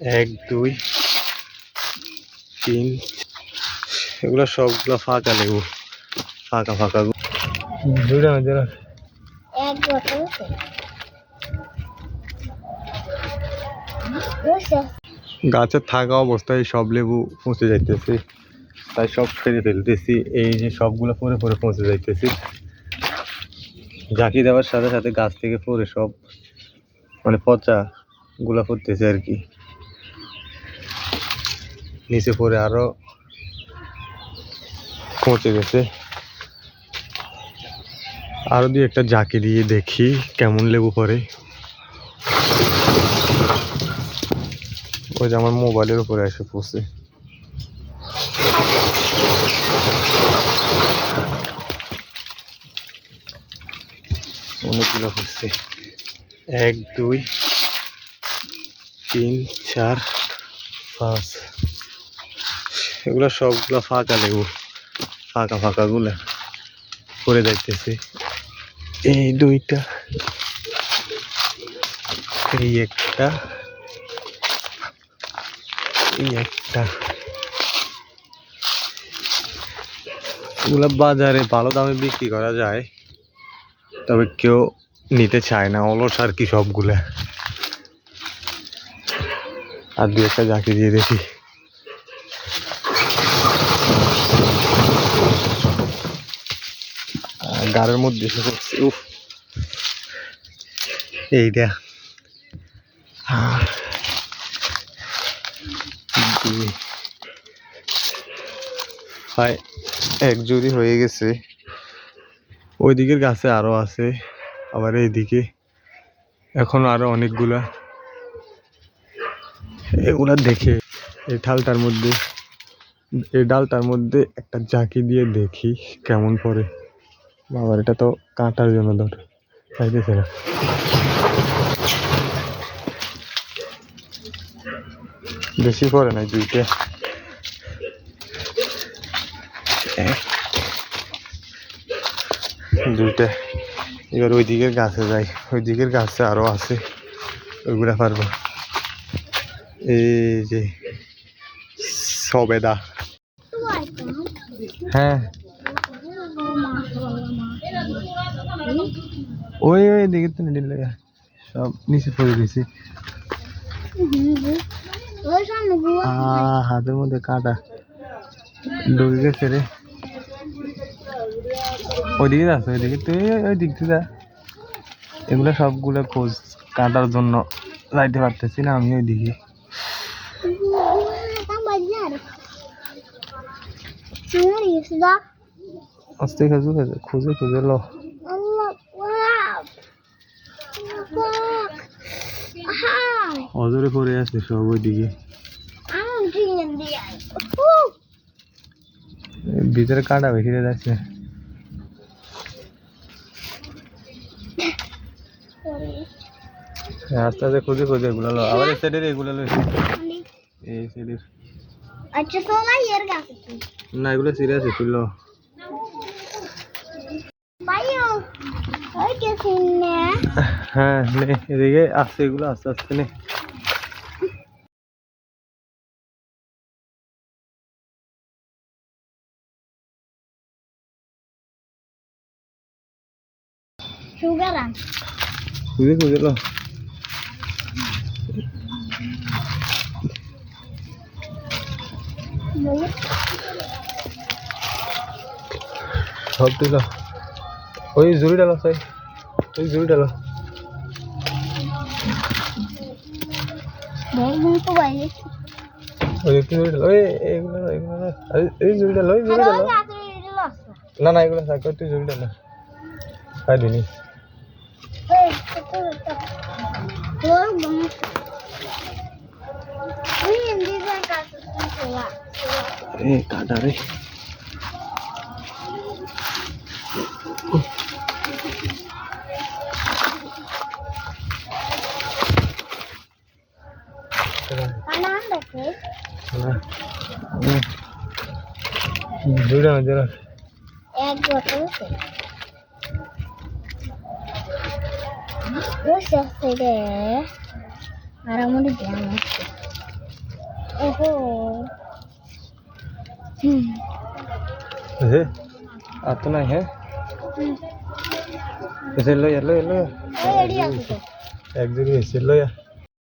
এক দুই তিন, এগুলো সবগুলো ফাঁকা লেবু, ফাঁকা ফাঁকা দুইটা মধ্যে গাছে থাকা অবস্থায় সব লেবু পচে যাইতেছে, তাই সব ফেলে ফেলতেছি। এই যে সবগুলো পরে পরে পচে যাইতেছি, ঝাঁকি দেওয়ার সাথে সাথে গাছ থেকে পরে সব মানে পচা গুলা পড়তেছে আর কি, নিচে পরে আরো পচে গেছে। আরো দুই একটা ঝাঁকি দিয়ে দেখি কেমন লেবু পড়ে। ওই যে আমার মোবাইলের উপরে এসে পড়ছে। অনেকগুলো পড়ছে, এক দুই তিন চার পাঁচ, এগুলো সবগুলো ফাঁকা লেবু, ফাঁকা ফাঁকা গুলা পড়ে যাইতেছে। এই দুইটা, এই একটা, এই একটা। এগুলা বাজারে ভালো দামে বিক্রি করা যায়, তবে কেউ নিতে চায় না, অলস আর কি সবগুলা। আর দুই একটা ঝাঁকি দিয়ে দেখি। গাড়ের মধ্যে এসে পড়ছে, উফ এইটা হয় এক জুড়ি হয়ে গেছে। ওই দিকের গাছে আরো আছে, আবার এইদিকে এখন আরো অনেকগুলা। এগুলা দেখে এই ডালটার মধ্যে একটা ঝাঁকি দিয়ে দেখি কেমন পড়ে। বাবার এটা তো কাটার জন্য ধর চাইতেছে না। বেশি পড়ে নাই, দুইটা, দুইটা। এবার ওই দিকের গাছে যাই, ওই দিকের গাছে আরো আছে, ওইগুলা পারবো। এই যে সবেদা, হ্যাঁ ওই ওই দিকে তো নিয়ে লাগা সব নিচে পড়ে গেছি। হাতের মধ্যে কাটা ঢুকে গেছে রে। ওইদিকে যাচ্ছে, ওইদিকে তুই ওই দিক থেকে যা। এগুলো সবগুলো খোঁজ কাটার জন্য যাইতে পারতেছি না আমি ওইদিকে। আস্তে খুঁজে খুঁজে লো। অজরে পড়ে আছে সব ওইদিকে, ভিতরে কাটা বেশি যাচ্ছে। আস্তে আস্তে খুঁজে খুঁজে এগুলো লো, আবার এই সাইডের এগুলো লো, এই সাইডের না এগুলো সিরিয়াস তুই লো। হ্যাঁ এদিকে আসছে, এগুলো আস্তে আস্তে নে। খুঁজে খুঁজে লো। সব দিল, ওই জুড়ি ডালো সাই, ওই জুড়ি ডালো। ওই একটু জুড়ি ডালো, এইগুলো এই জুড়ি ডালো, ওই জুড়ি ডালো। না না এগুলো থাক, তুই জুড়ি ডালো। খাই দিনি কাটা রে। দুইটা মধ্যে এক বোতল আর আমাদের ওহো আর তো নাই হ্যাঁ এসে লো এলো এলো এই এডি আছে তো এক জুড়ি এসে লো